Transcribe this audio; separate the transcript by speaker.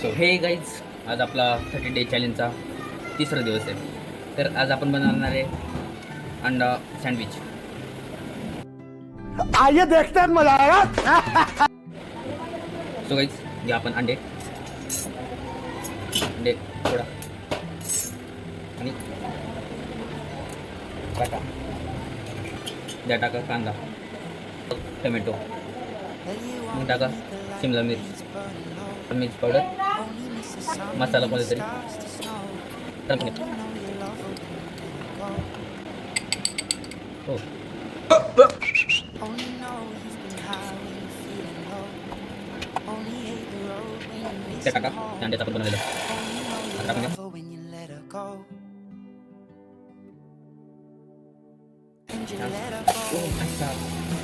Speaker 1: So हे guys, आज आपला 30 डे चॅलेंजचा तिसरा दिवस आहे. तर आज आपण बनवणार आहे अंडा सँडविच.
Speaker 2: आइए देखते हैं, मजा आएगा.
Speaker 1: सो गाईज, घ्या आपण अंडे थोडा आणि टाका कांदा, टोमॅटो, मग टाका शिमला मिर्च पावडर, मसाला कोणता तरी हो. ते टाका अंड्याचं आपण बनवलेलं टाकून द्या. Oh my God.